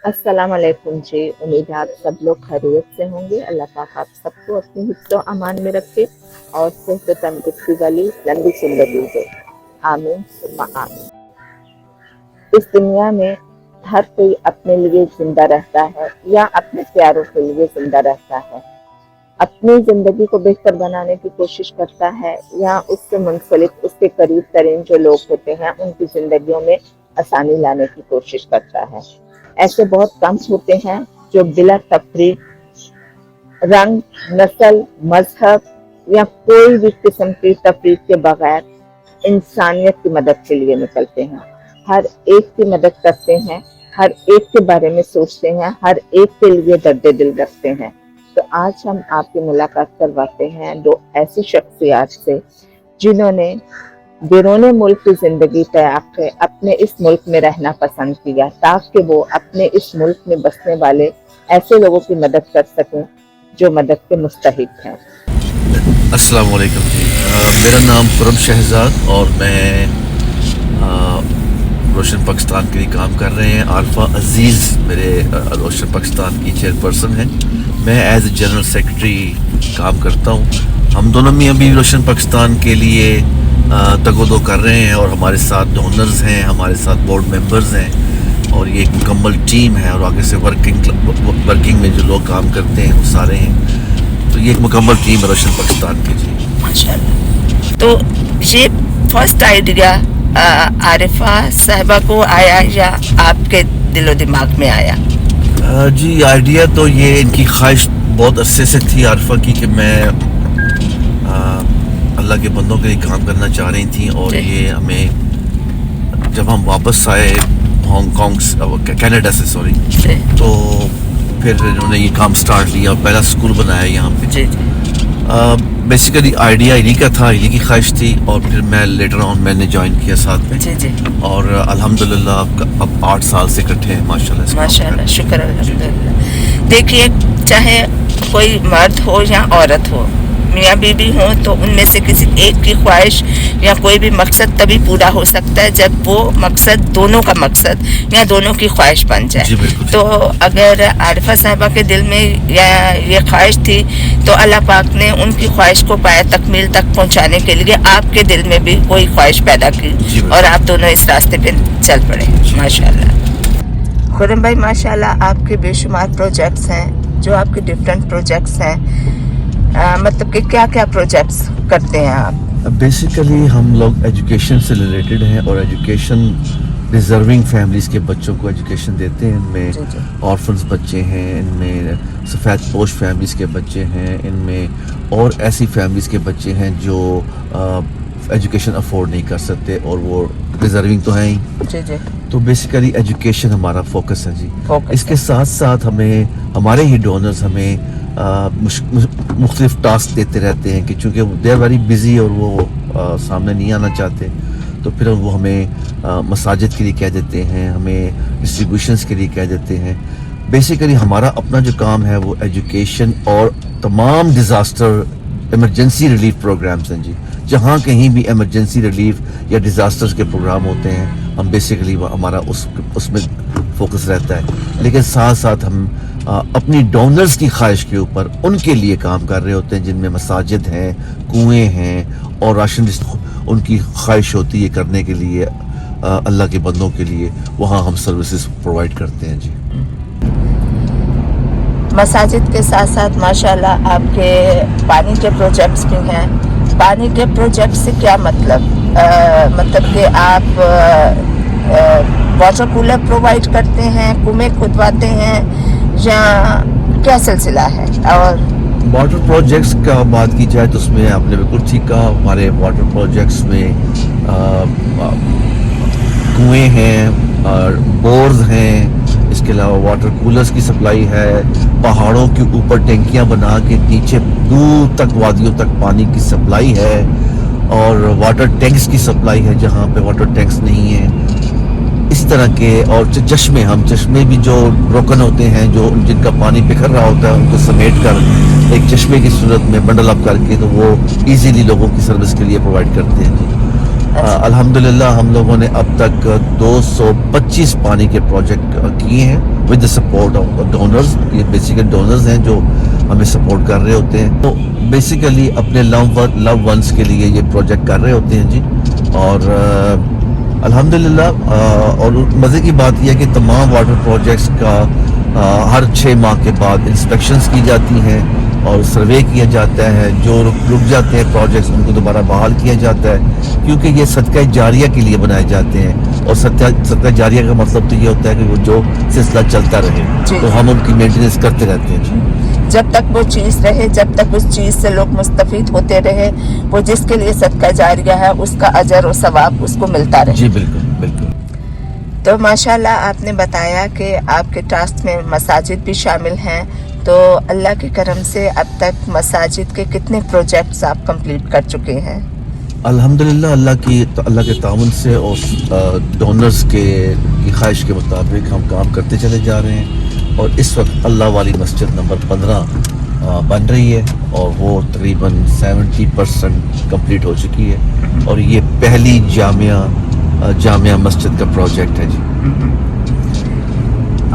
अस्सलाम वालेकुम जी। उम्मीद है आप सब लोग खैरियत से होंगे। अल्लाह पाक आप सबको अपनी हिफ्ज़ व अमान में रखे और सेहत व तंदुरुस्ती वाली लंबी ज़िंदगी दे। आमीन सुम्मा आमीन। इस दुनिया में हर कोई अपने लिए ज़िंदा रहता है या अपने प्यारों के लिए ज़िंदा रहता है। अपनी ज़िंदगी को बेहतर बनाने की कोशिश करता है या उससे मुंसलिक उसके करीब तरीन जो लोग होते हैं उनकी ज़िंदगियों में आसानी लाने की कोशिश करता है। ऐसे बहुत कम होते हैं जो बिला तफरीक रंग, नस्ल, मजहब या कोई भी किस्म की तफरीक के बगैर इंसानियत की मदद के लिए निकलते हैं। हर एक की मदद करते हैं, हर एक के बारे में सोचते हैं, हर एक के लिए दर्द दिल रखते हैं। तो आज हम आपकी मुलाकात करवाते हैं दो ऐसी शख्सियत से जिन्होंने बैरून मुल्क की ज़िंदगी त्याग के अपने इस मुल्क में रहना पसंद किया ताकि वो अपने इस मुल्क में बसने वाले ऐसे लोगों की मदद कर सकें जो मदद के मुस्तहिक हैं। अस्सलाम वालेकुम जी। मेरा नाम खुरम शहजाद और मैं रोशन पाकिस्तान के लिए काम कर रहे हैं। आरफा अजीज़ मेरे रोशन पाकिस्तान की चेयरपर्सन हैं। मैं एज ए जनरल सेक्रेटरी काम करता हूँ। हम दोनों में अभी रोशन पाकिस्तान के लिए तगोदो कर रहे हैं और हमारे साथ डोनर्स हैं, हमारे साथ बोर्ड मेंबर्स हैं और ये एक मुकम्मल टीम है और आगे से वर्किंग में जो लोग काम करते हैं वो सारे हैं। तो ये एक मुकम्मल टीम है रोशन पाकिस्तान की जी। माशाल्लाह। तो ये फर्स्ट आइडिया आरिफा साहिबा को आया या आपके दिलो दिमाग में आया? जी आइडिया तो ये इनकी ख्वाहिश बहुत अरसे से थी आरिफा की कि मैं अल्लाह के बंदों के लिए काम करना चाह रही थी और ये हमें जब हम वापस आए हांगकांग कनाडा से सॉरी तो फिर इन्होंने ये काम स्टार्ट लिया, पहला स्कूल बनाया यहाँ पे। बेसिकली आइडिया इन्हीं का था, इन्हीं की ख्वाहिश थी और फिर मैं लेटर ऑन मैंने ज्वाइन किया साथ में जी। और अल्हम्दुलिल्लाह अब 8 साल से इकट्ठे हैं माशाल्लाह। माशाल्लाह, शुक्र अल्हम्दुलिल्लाह। देखिए, चाहे कोई मर्द हो या औरत हो, मियाँ बीबी हो, तो उनमें से किसी एक की ख्वाहिश या कोई भी मकसद तभी पूरा हो सकता है जब वो मकसद दोनों का मकसद या दोनों की ख्वाहिश बन जाए। तो अगर आरिफा साहिबा के दिल में या ये ख्वाहिश थी तो अल्लाह पाक ने उनकी ख्वाहिश को पाया तकमील तक पहुंचाने के लिए आपके दिल में भी कोई ख्वाहिश पैदा की और आप दोनों इस रास्ते पे चल पड़े। माशाल्लाह। खुरम भाई, माशाल्लाह आपके बेशुमार प्रोजेक्ट्स हैं, जो आपके डिफरेंट प्रोजेक्ट्स हैं, मतलब कि क्या क्या प्रोजेक्ट्स करते हैं आप? बेसिकली हम लोग एजुकेशन से रिलेटेड हैं और एजुकेशन डिज़र्विंग फैमिलीज़ के बच्चों को एजुकेशन देते हैं। इनमें ऑर्फन्स बच्चे हैं, इनमें सफ़ेद पोश फैमिलीज़ के बच्चे हैं, इनमें और ऐसी फैमिलीज़ के बच्चे हैं जो एजुकेशन अफोर्ड नहीं कर सकते और वो डिज़र्विंग तो हैं ही। जी। तो बेसिकली एजुकेशन हमारा फोकस है जी। इसके साथ साथ हमें हमारे ही डोनर्स हमें मुख्तलिफ टास्क देते रहते हैं कि चूँकि दे आर वेरी बिज़ी और वो सामने नहीं आना चाहते, तो फिर वो हमें मसाजिद के लिए कह देते हैं, हमें डिस्ट्रीब्यूशंस के लिए कह देते हैं। बेसिकली हमारा अपना जो काम है वो एजुकेशन और तमाम डिज़ास्टर इमरजेंसी रिलीफ प्रोग्राम्स हैं जी। जहाँ कहीं भी इमरजेंसी रिलीफ या डिज़ास्टर्स के प्रोग्राम होते हैं हम बेसिकली हमारा उसमें फोकस रहता है। लेकिन साथ साथ हम अपनी डोनर्स की ख्वाहिश के ऊपर उनके लिए काम कर रहे होते हैं जिनमें मसाजिद हैं, कुएँ हैं और राशन उनकी ख्वाहिश होती है करने के लिए अल्लाह के बंदों के लिए, वहाँ हम सर्विसेज प्रोवाइड करते हैं जी। मसाजिद के साथ साथ माशाल्लाह आपके पानी के प्रोजेक्ट्स भी हैं। पानी के प्रोजेक्ट से क्या मतलब? मतलब कि आप वाटर कूलर प्रोवाइड करते हैं, कुएं खुदवाते हैं या क्या सिलसिला है? और वाटर प्रोजेक्ट्स का बात की जाए तो उसमें आपने बिल्कुल ठीक कहा। हमारे वाटर प्रोजेक्ट्स में कुएं हैं और बोर्स हैं, इसके अलावा वाटर कूलर्स की सप्लाई है, पहाड़ों के ऊपर टैंकियां बना के नीचे दूर तक वादियों तक पानी की सप्लाई है और वाटर टैंक्स की सप्लाई है जहाँ पे वाटर टैंक्स नहीं है। इस तरह के और चश्मे भी जो ब्रोकन होते हैं, जो जिनका पानी बिखर रहा होता है, उनको समेट कर एक चश्मे की सूरत में बंडल अप करके तो वो इजीली लोगों की सर्विस के लिए प्रोवाइड करते हैं जी। अल्हम्दुलिल्लाह हम लोगों ने अब तक 225 पानी के प्रोजेक्ट किए हैं with the support of donors. یہ بیسیکلی ڈونرز ہیں جو ہمیں سپورٹ کر رہے ہوتے ہیں. تو بیسیکلی اپنے لو ونس کے لیے یہ پروجیکٹ کر رہے ہوتے ہیں جی. اور الحمدللہ اور مزے کی بات یہ ہے کہ تمام واٹر پروجیکٹس کا ہر 6 ماہ کے بعد انسپیکشنز کی جاتی ہیں اور سروے کیا جاتا ہے. جو رک جاتے ہیں پروجیکٹس ان کو دوبارہ بحال کیا جاتا ہے, کیونکہ یہ صدقہ جاریہ کے لیے بنائے جاتے ہیں. اور صدقہ جاریہ کا مطلب تو یہ ہوتا ہے کہ وہ جو سلسلہ چلتا رہے, تو ہم ان کی مینٹیننس کرتے رہتے ہیں. جب تک وہ چیز رہے, جب تک اس چیز سے لوگ مستفید ہوتے رہے, وہ جس کے لیے صدقہ جاریہ ہے اس کا اجر و ثواب اس کو ملتا رہے. جی بالکل بالکل. تو ماشاءاللہ آپ نے بتایا کہ آپ کے ٹرسٹ میں مساجد بھی شامل ہیں. تو اللہ کے کرم سے اب تک مساجد کے کتنے پروجیکٹس آپ کمپلیٹ کر چکے ہیں؟ الحمدللہ اللہ کے تعاون سے اور ڈونرز کی خواہش کے مطابق ہم کام کرتے چلے جا رہے ہیں. اور اس وقت اللہ والی مسجد نمبر 15 بن رہی ہے اور وہ تقریباً 70% کمپلیٹ ہو چکی ہے. اور یہ پہلی جامعہ مسجد کا پروجیکٹ ہے جی.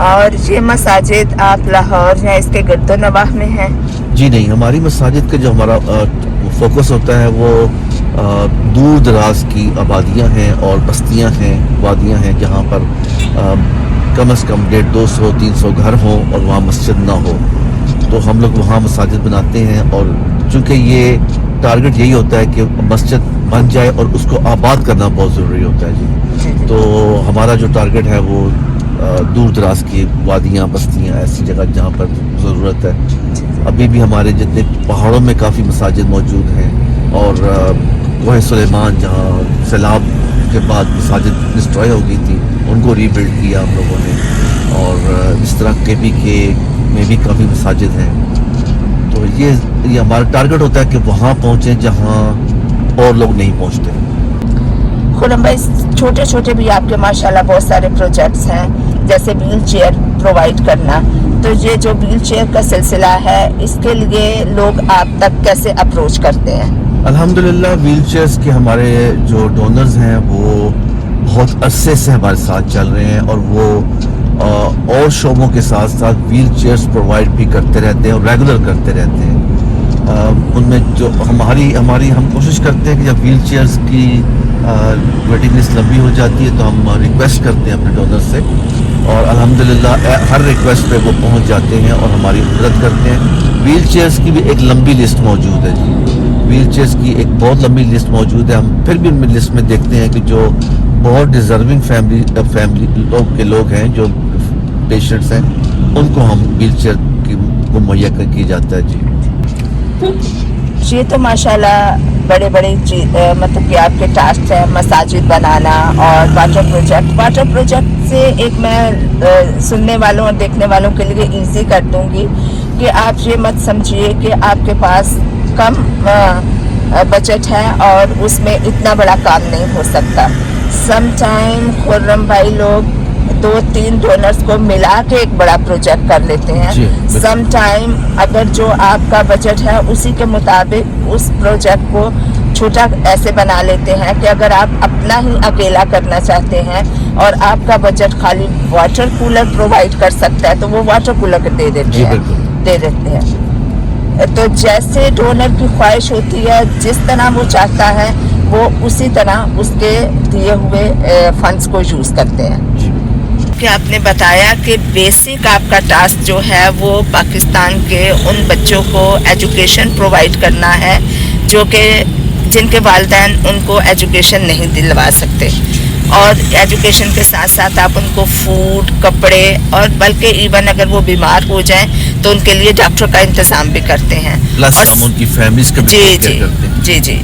اور یہ مساجد آپ لاہور یا اس کے گرد و نواح میں ہیں؟ جی نہیں, ہماری مساجد کا جو ہمارا فوکس ہوتا ہے وہ دور دراز کی آبادیاں ہیں اور بستیاں ہیں, وادیاں ہیں, جہاں پر کم از کم 150-200-300 گھر ہوں اور وہاں مسجد نہ ہو. تو ہم لوگ وہاں مساجد بناتے ہیں. اور چونکہ یہ ٹارگٹ یہی ہوتا ہے کہ مسجد بن جائے اور اس کو آباد کرنا بہت ضروری ہوتا ہے جی. تو ہمارا جو ٹارگٹ ہے وہ دور دراز کی وادیاں, بستیاں, ایسی جگہ جہاں پر ضرورت ہے. ابھی بھی ہمارے جتنے پہاڑوں میں کافی مساجد موجود ہیں, اور کوہ سلیمان جہاں سیلاب کے بعد مساجد ڈسٹروائے ہو گئی تھی ان کو ری بلڈ کیا ہم لوگوں نے. اور اس طرح کے میں بھی کافی مساجد ہیں. تو یہ ہمارا ٹارگٹ ہوتا ہے کہ وہاں پہنچیں جہاں اور لوگ نہیں پہنچتے. خرم بھائی, چھوٹے چھوٹے بھی آپ کے ماشاءاللہ بہت سارے پروجیکٹس ہیں, جیسے ویل چیئر پرووائڈ کرنا. تو یہ جو ویل چیئر کا سلسلہ ہے اس کے لیے لوگ آپ تک کیسے اپروچ کرتے ہیں؟ الحمدللہ ویل چیئرز کے ہمارے جو ڈونرز ہیں وہ بہت عرصے سے ہمارے ساتھ چل رہے ہیں, اور وہ اور شعبوں کے ساتھ ساتھ ویل چیئرز پرووائڈ بھی کرتے رہتے ہیں اور ریگولر کرتے رہتے ہیں. ان میں جو ہم کوشش کرتے ہیں کہ جب ویل چیئرز کی ویٹنگ لسٹ لمبی ہو جاتی ہے تو ہم ریکویسٹ کرتے ہیں اپنے ڈونر سے, اور الحمدللہ ہر ریکویسٹ پہ وہ پہنچ جاتے ہیں اور ہماری مدد کرتے ہیں. ویل چیئرز کی بھی ایک لمبی لسٹ موجود ہے جی. ویل چیئرز کی ایک بہت لمبی لسٹ موجود ہے. ہم پھر بھی ان میں لسٹ میں دیکھتے ہیں کہ جو بہت ڈیزرونگ فیملی لوگ ہیں, جو پیشنٹس ہیں, ان کو ہم ویل چیئر کو مہیا کی جاتا ہے جی. یہ تو ماشاءاللہ بڑے مطلب کہ آپ کے ٹاسک ہیں, مساجد بنانا اور واٹر پروجیکٹ سے ایک میں سننے والوں اور دیکھنے والوں کے لیے ایزی کر دوں گی کہ آپ یہ مت سمجھیے کہ آپ کے پاس کم بجٹ ہے اور اس میں اتنا بڑا کام نہیں ہو سکتا. سم ٹائم خرم بھائی لوگ 2-3 ڈونرز کو ملا کے ایک بڑا پروجیکٹ کر لیتے ہیں. سم ٹائم اگر جو آپ کا بجٹ ہے اسی کے مطابق اس پروجیکٹ کو چھوٹا ایسے بنا لیتے ہیں کہ اگر آپ اپنا ہی اکیلا کرنا چاہتے ہیں اور آپ کا بجٹ خالی واٹر کولر پرووائڈ کر سکتا ہے تو وہ واٹر کولر دے دیتے ہیں. تو جیسے ڈونر کی خواہش ہوتی ہے, جس طرح وہ چاہتا ہے وہ اسی طرح اس کے دیے ہوئے فنڈز کو یوز کرتے ہیں. کہ آپ نے بتایا کہ بیسک آپ کا ٹاسک جو ہے وہ پاکستان کے ان بچوں کو ایجوکیشن پرووائڈ کرنا ہے جو کہ جن کے والدین ان کو ایجوکیشن نہیں دلوا سکتے, اور ایجوکیشن کے ساتھ ساتھ آپ ان کو فوڈ, کپڑے, اور بلکہ ایون اگر وہ بیمار ہو جائیں تو ان کے لیے ڈاکٹر کا انتظام بھی کرتے ہیں. ہم ان کی فیملیز کا بھی ٹیک کیئر کرتے ہیں. جی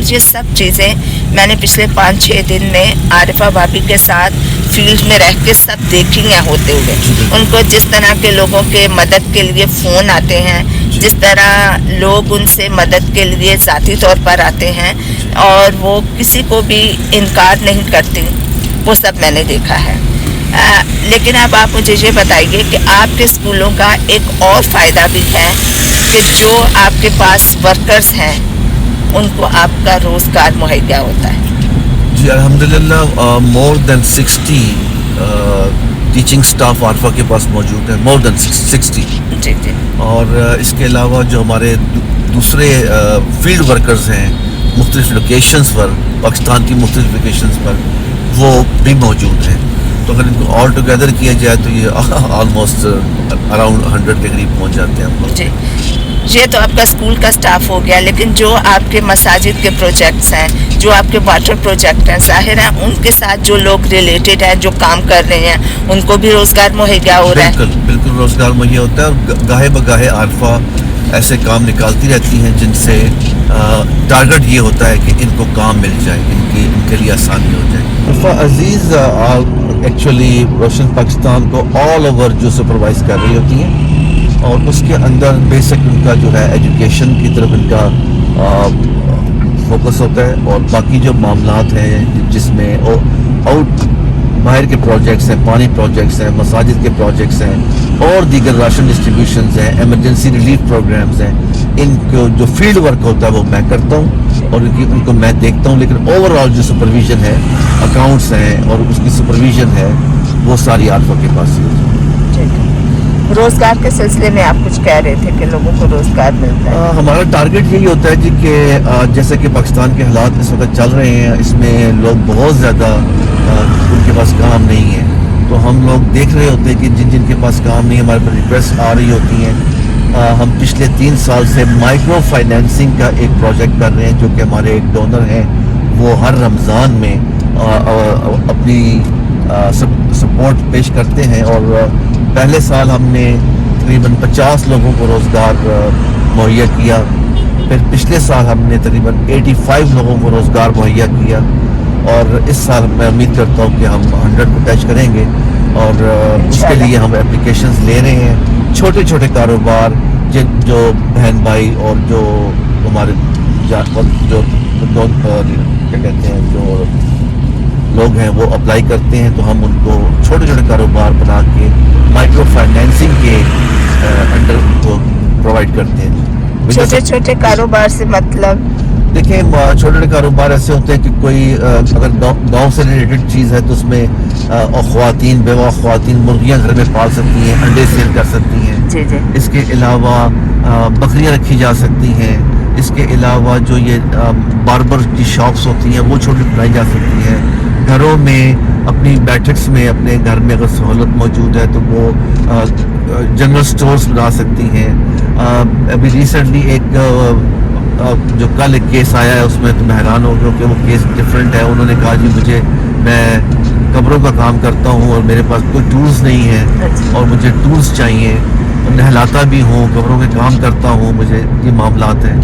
یہ سب چیزیں میں نے پچھلے 5-6 دن میں عارفہ بھابھی کے ساتھ فیلڈ میں رہ کے سب دیکھی ہیں ہوتے ہوئے. ان کو جس طرح کے لوگوں کے مدد کے لیے فون آتے ہیں, جس طرح لوگ ان سے مدد کے لیے ذاتی طور پر آتے ہیں اور وہ کسی کو بھی انکار نہیں کرتی, وہ سب میں نے دیکھا ہے. لیکن اب آپ مجھے یہ بتائیے کہ آپ کے اسکولوں کا ایک اور فائدہ بھی ہے کہ جو آپ کے پاس ورکرز ہیں ان کو آپ کا روزگار مہیا ہوتا ہے. جی الحمدللہ more than 60 teaching staff Arfa के पास मौजूद है, मोर देन 60। जी जी और इसके अलावा जो हमारे दूसरे फील्ड वर्कर्स हैं मुख्तलिफ लोकेशंस पर, पाकिस्तान की मुख्तलिफ लोकेशंस पर, वो भी मौजूद हैं। तो अगर इनको ऑल टुगेदर किया जाए तो ये ऑलमोस्ट अराउंड 100 के करीब पहुंच जाते हैं हम लोग। जी। ये तो आपका स्कूल का स्टाफ हो गया, लेकिन जो आपके मसाजिद के प्रोजेक्ट्स हैं, जो आपके वाटर प्रोजेक्ट हैं, जाहिर है उनके साथ जो लोग रिलेटेड हैं, जो काम कर रहे हैं, उनको भी रोजगार मुहैया हो रहा है। बिल्कुल बिल्कुल रोजगार मुहैया होता है। और गाहे बगाहे आरफा ऐसे काम निकालती रहती हैं जिनसे टारगेट ये होता है कि इनको काम मिल जाए, इनके लिए आसानी हो जाए। आरफा अजीज़ एक्चुअली रोशन पाकिस्तान को ऑल ओवर जो सुपरवाइज कर रही होती हैं, और उसके अंदर बेसिक उनका जो है एजुकेशन की तरफ इनका फोकस होता है, और बाकी जो मामलात हैं जिसमें आउट बाहर के प्रोजेक्ट्स हैं, पानी प्रोजेक्ट्स हैं, मसाजिद के प्रोजेक्ट्स हैं, और दीगर राशन डिस्ट्रीब्यूशंस हैं, एमरजेंसी रिलीफ प्रोग्राम्स हैं, इनको जो फील्ड वर्क होता है वो मैं करता हूँ और उनको मैं देखता हूँ। लेकिन ओवरऑल जो सुपरविजन है, अकाउंट्स हैं और उसकी सुपरविजन है, वो सारी आरफा के पास है। रोजगार के सिलसिले में आप कुछ कह रहे थे कि लोगों को रोजगार मिलता है। हमारा टारगेट यही होता है जी कि जैसे कि पाकिस्तान के हालात इस वक्त चल रहे हैं, इसमें लोग बहुत ज़्यादा उनके पास काम नहीं है, तो हम लोग देख रहे होते हैं कि जिनके पास काम नहीं है, हमारे पास रिक्वेस्ट आ रही होती हैं। हम पिछले 3 साल से माइक्रो फाइनेंसिंग का एक प्रोजेक्ट कर रहे हैं, जो कि हमारे एक डोनर हैं, वो हर रमज़ान में अपनी सपोर्ट पेश करते हैं। और पहले साल हमने तकरीबन 50 लोगों को रोज़गार मुहैया किया, फिर पिछले साल हमने तकरीबन 85 लोगों को रोज़गार मुहैया किया, और इस साल मैं उम्मीद करता हूँ कि हम 100 को टच करेंगे। और उसके लिए हम एप्लीकेशंस ले रहे हैं। छोटे छोटे कारोबार जो बहन भाई और जो हमारे जो क्या कहते हैं, जो लोग हैं वो अप्लाई करते हैं, तो हम उनको छोटे छोटे कारोबार बना के माइक्रो फाइनेंसिंग के अंडर उनको प्रोवाइड करते हैं। छोटे छोटे कारोबार से मतलब देखिए, छोटे छोटे कारोबार ऐसे होते हैं कि कोई अगर गांव से रिलेटेड चीज़ है तो उसमें ख्वातीन, बेवा ख्वातीन मुर्गियाँ घर में पाल सकती हैं, अंडे सेल कर सकती हैं। जी जी। इसके अलावा बकरियाँ रखी जा सकती हैं। इसके अलावा जो ये बार्बर की शॉप्स होती हैं वो छोटी बनाई जा सकती हैं। घरों में अपनी बैठक्स में अपने घर में अगर सहूलत मौजूद है तो वो जनरल स्टोर्स बना सकती हैं। अभी रिसेंटली एक जो कल एक केस आया है उसमें तो मैं हैरान हो गया कि वो केस डिफरेंट है। उन्होंने कहा जी मैं कब्रों का काम करता हूँ और मेरे पास कोई टूल्स नहीं है और मुझे टूल्स चाहिए, नहलाता भी हूँ, कब्रों के काम करता हूँ, मुझे ये मामलात हैं।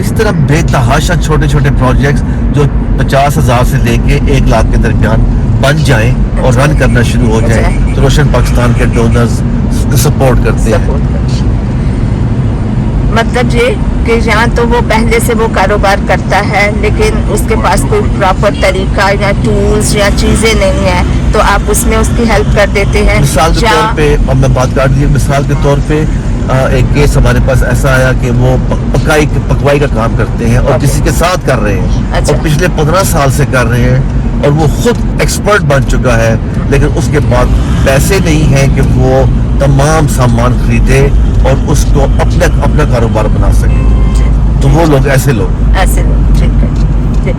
इस तरह बेतहाशा छोटे छोटे प्रोजेक्ट्स जो 50,000 से लेके 1 लाख के दरमियान बन जाएं और रन करना शुरू हो जाए, तो रोशन पाकिस्तान के डोनर्स सपोर्ट करते हैं। मतलब ये कि यहाँ तो वो पहले से वो कारोबार करता है, लेकिन उसके पास कोई प्रॉपर तरीका या टूल्स या चीज़ें नहीं है, तो आप उसमें उसकी हेल्प कर देते हैं। मिसाल के तौर पे, अब मैं बात काट दी, मिसाल के तौर पे एक केस हमारे पास ऐसा आया कि वो पकवाई का काम करते हैं और किसी के साथ कर रहे हैं और पिछले 15 साल से कर रहे हैं और वो खुद एक्सपर्ट बन चुका है, लेकिन उसके बाद पैसे नहीं हैं कि वो तमाम सामान खरीदे और उसको अपना कारोबार बना सके। तो वो लोग ऐसे लोग ठीक है।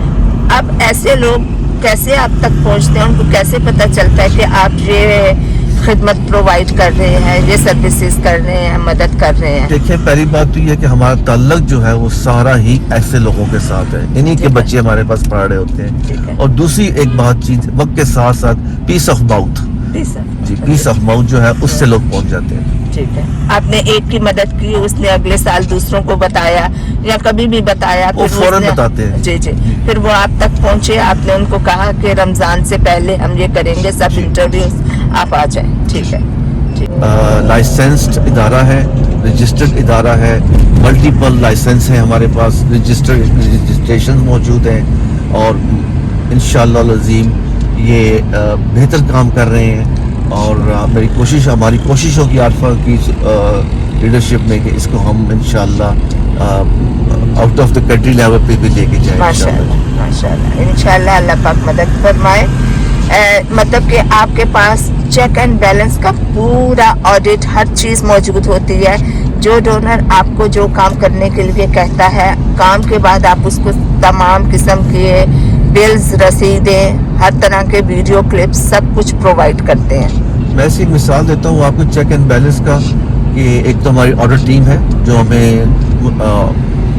अब ऐसे लोग कैसे आप तक पहुंचते हैं, उनको कैसे पता चलता है कि आप ये खिदमत प्रोवाइड कर रहे हैं, ये सर्विसेज कर रहे हैं, मदद कर रहे हैं? देखिए, पहली बात तो ये है कि हमारा ताल्लुक जो है वो सारा ही ऐसे लोगों के साथ है, इन्हीं के बच्चे हमारे पास पढ़ रहे होते हैं। और दूसरी एक बात चीज वक्त के साथ साथ पीस ऑफ माउथ जी, पीस ऑफ माउथ जो है उससे लोग पहुंच जाते हैं। ठीक है। आपने एक की मदद की, उसने अगले साल दूसरों को बताया या कभी भी बताया, वो फौरन बताते हैं। जी जी। फिर वो आप तक पहुंचे, आपने उनको कहा कि रमजान से पहले हम ये करेंगे, सब इंटरव्यूज आप आ जाएं। ठीक है। लाइसेंस्ड इदारा है, रजिस्टर्ड इदारा है, मल्टीपल लाइसेंस है हमारे पास, रजिस्ट्रेशन मौजूद हैं और इंशाअल्लाह अज़ीम ये बेहतर काम कर रहे हैं। और हमारी कोशिश होगी आरफा की लीडरशिप में कि इसको हम इंशाअल्लाह out of the country level पे भी लेके जाएं। माशाअल्लाह इंशाअल्लाह, अल्लाह पाक मदद फरमाए। मतलब कि आपके पास चेक एंड बैलेंस का पूरा ऑडिट, हर चीज़ मौजूद होती है। जो डोनर आपको जो काम करने के लिए कहता है, काम के बाद आप उसको तमाम किस्म के बिल्स, रसीदें, हर तरह के वीडियो क्लिप्स सब कुछ प्रोवाइड करते हैं। मैं ऐसी एक मिसाल देता हूँ आपको चेक एंड बैलेंस का, कि एक तो हमारी ऑडिट टीम है जो हमें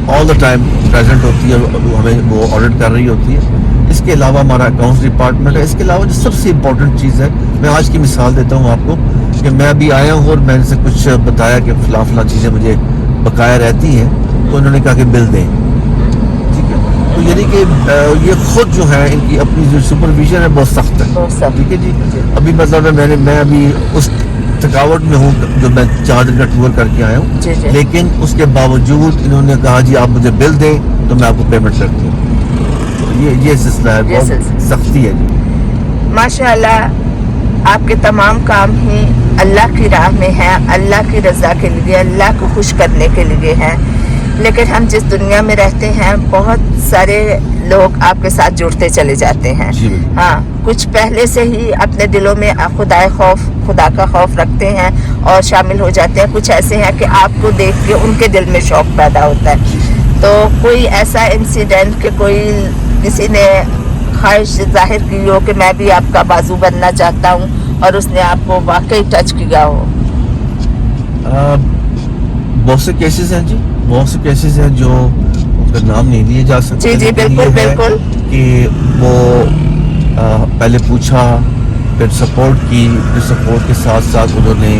ऑल द टाइम प्रेजेंट होती है, हमें वो ऑडिट कर रही होती है। इसके अलावा हमारा अकाउंट्स डिपार्टमेंट है। इसके अलावा जो सबसे इम्पोर्टेंट चीज़ है, मैं आज की मिसाल देता हूँ आपको, कि मैं अभी आया हूँ और मैंने से कुछ बताया कि फला चीज़ें मुझे बकाया रहती हैं, तो उन्होंने कहा कि बिल दें, ठीक है। तो यानी कि ये खुद जो है इनकी अपनी जो सुपरविजन है बहुत सख्त है, ठीक है जी। अभी मतलब मैं अभी उस थकावट में हूँ जो मैं 4 दिन का टूर करके आया हूँ, लेकिन उसके बावजूद इन्होंने कहा जी आप मुझे बिल दें तो मैं आपको पेमेंट करती हूँ। तो ये सिलसिला है, बहुत सख्ती है जी। माशाल्लाह आपके तमाम काम ही अल्लाह की राह में है, अल्लाह की रज़ा के लिए, अल्लाह को खुश करने के लिए हैं। लेकिन हम जिस दुनिया में रहते हैं, बहुत सारे लोग आपके साथ जुड़ते चले जाते हैं। हाँ, कुछ पहले से ही अपने दिलों में खुदा का खौफ रखते हैं और शामिल हो जाते हैं। कुछ ऐसे हैं कि आपको देख के उनके दिल में शौक पैदा होता है। तो कोई ऐसा इंसिडेंट कि कोई किसी ने ख्वाहिश जाहिर की हो कि मैं भी आपका बाजू बनना चाहता हूँ और उसने आपको वाकई टच किया हो? बहुत से केसेस हैं जी, बहुत से केसेस हैं जो उनका नाम नहीं लिए जा सकते। जी बिल्कुल बिल्कुल। कि वो पहले पूछा, फिर सपोर्ट की, फिर सपोर्ट के साथ साथ उन्होंने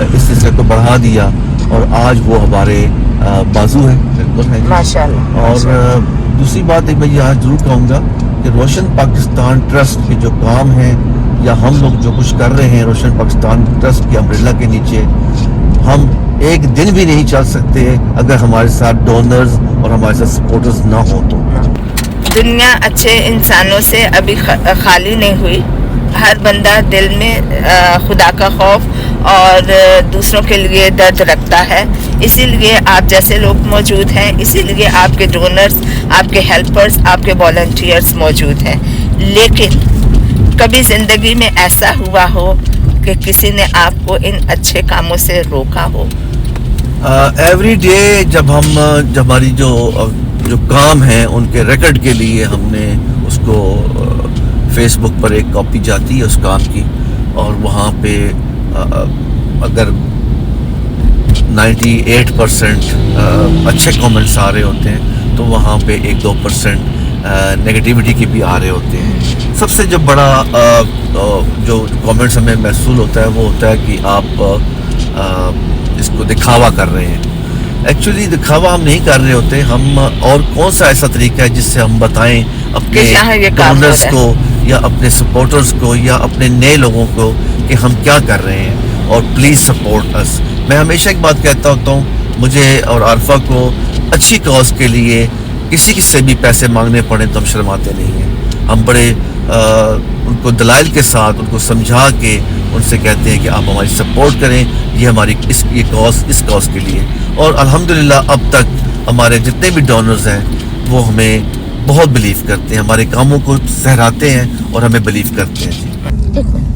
इस सिलसिले को बढ़ा दिया और आज वो हमारे बाजू है, बिल्कुल है माशाल्लाह। और दूसरी बात एक मैं यहाँ जरूर कहूँगा कि रोशन पाकिस्तान ट्रस्ट के जो काम है या हम लोग जो कुछ कर रहे हैं रोशन पाकिस्तान ट्रस्ट के अम्ब्रेला के नीचे, हम एक दिन भी नहीं चल सकते अगर हमारे साथ डोनर्स और हमारे साथ सपोर्टर्स ना हो। तो दुनिया अच्छे इंसानों से अभी खाली नहीं हुई। हर बंदा दिल में खुदा का खौफ और दूसरों के लिए दर्द रखता है। इसीलिए आप जैसे लोग मौजूद हैं, इसीलिए आपके डोनर्स, आपके हेल्पर्स, आपके वॉलंटियर्स मौजूद हैं। लेकिन कभी ज़िंदगी में ऐसा हुआ हो कि किसी ने आपको इन अच्छे कामों से रोका हो? एवरी डे जब हमारी जो काम है उनके रिकॉर्ड के लिए हमने उसको फेसबुक पर एक कॉपी जाती है उस काम की, और वहाँ पे अगर 98% अच्छे कमेंट्स आ रहे होते हैं तो वहाँ पे 1-2% नेगेटिविटी के भी आ रहे होते हैं। सबसे जो बड़ा जो कमेंट्स हमें महसूस होता है वो होता है कि आप इसको दिखावा कर रहे हैं। एक्चुअली दिखावा हम नहीं कर रहे होते, हम और कौन सा ऐसा तरीका है जिससे हम बताएं अपने डोनर्स को या अपने सपोर्टर्स को या अपने नए लोगों को कि हम क्या कर रहे हैं और प्लीज़ सपोर्ट अस। मैं हमेशा एक बात कहता होता हूँ, मुझे और आरफा को अच्छी कॉज के लिए किसी से भी पैसे मांगने पड़े तो हम शर्माते नहीं हैं। हम बड़े उनको दलाइल के साथ उनको समझा के उनसे कहते हैं कि आप हमारी सपोर्ट करें, ये हमारी ये इस कॉज के लिए। और अल्हम्दुलिल्लाह अब तक हमारे जितने भी डोनर्स हैं वो हमें बहुत बिलीव करते हैं, हमारे कामों को सहराते हैं और हमें बिलीव करते हैं।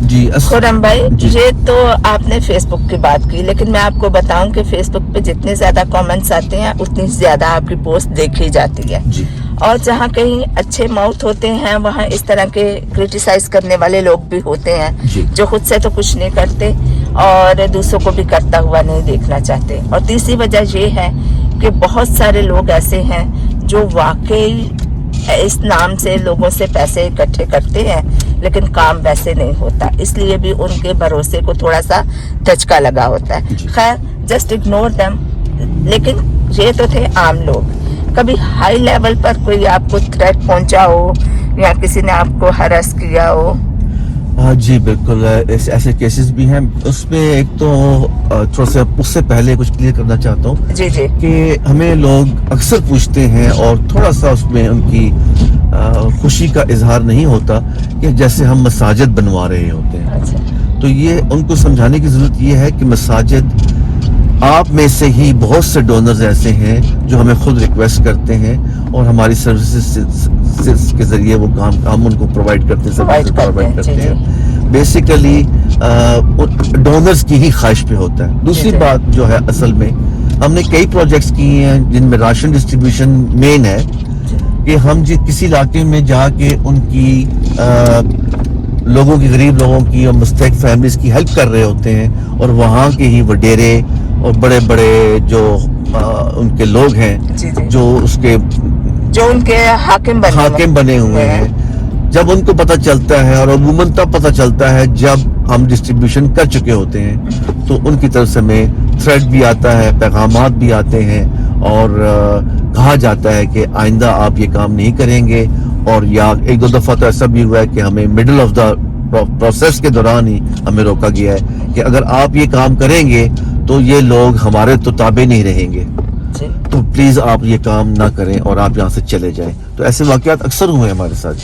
जी खुरम भाई, ये तो आपने फेसबुक की बात की, लेकिन मैं आपको बताऊं कि फेसबुक पे जितने ज्यादा कमेंट्स आते हैं उतनी ज्यादा आपकी पोस्ट देखी जाती है जी। और जहाँ कहीं अच्छे माउथ होते हैं वहाँ इस तरह के क्रिटिसाइज करने वाले लोग भी होते हैं जो खुद से तो कुछ नहीं करते और दूसरों को भी करता हुआ नहीं देखना चाहते। और तीसरी वजह ये है कि बहुत सारे लोग ऐसे हैं जो वाकई इस नाम से लोगों से पैसे इकट्ठे करते हैं लेकिन काम वैसे नहीं होता, इसलिए भी उनके भरोसे को थोड़ा सा धचका लगा होता है। खैर, जस्ट इग्नोर देम। लेकिन ये तो थे आम लोग। कभी हाई लेवल पर कोई आपको थ्रेट पहुंचा हो या किसी ने आपको हरास किया हो? हाँ जी बिल्कुल, ऐसे केसेस भी हैं। उसमें एक तो थोड़ा सा उससे पहले कुछ क्लियर करना चाहता हूँ जी कि हमें लोग अक्सर पूछते हैं और थोड़ा सा उसमें उनकी खुशी का इजहार नहीं होता कि जैसे हम मसाजिद बनवा रहे होते हैं। अच्छा। तो ये उनको समझाने की ज़रूरत ये है कि मसाजिद आप में से ही बहुत से डोनर्स ऐसे हैं जो हमें खुद रिक्वेस्ट करते हैं और हमारी सर्विसेज के जरिए वो काम हम उनको प्रोवाइड करते हैं, Provide सर्विस करते प्रोवाइड हैं, करते जी, हैं। बेसिकली डोनर्स की ही ख्वाहिश पे होता है। दूसरी जी। बात जो है, असल में हमने कई प्रोजेक्ट्स किए हैं जिनमें राशन डिस्ट्रीब्यूशन मेन है, कि हम किसी इलाके में जाके उनकी लोगों की, गरीब लोगों की और मुस्तहक फैमिलीज की हेल्प कर रहे होते हैं, और वहाँ के ही वडेरे और बड़े बड़े जो उनके लोग हैं, जी, जी। जो उसके जो उनके हाकिम बने हुए हैं, जब उनको पता चलता है, और अमूमन तब पता चलता है जब हम डिस्ट्रीब्यूशन कर चुके होते हैं, तो उनकी तरफ से हमें थ्रेट भी आता है, पैगामात भी आते हैं, और कहा जाता है कि आइंदा आप ये काम नहीं करेंगे। और या एक दो दफ़ा तो ऐसा भी हुआ है कि हमें मिडिल ऑफ द प्रोसेस के दौरान ही हमें रोका गया है कि अगर आप ये काम करेंगे तो ये लोग हमारे तो ताबे नहीं रहेंगे, जी। तो प्लीज आप ये काम ना करें और आप यहाँ से चले जाएं। तो ऐसे वाकयात अक्सर हुए हमारे साथ।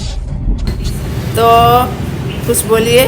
तो कुछ बोलिए।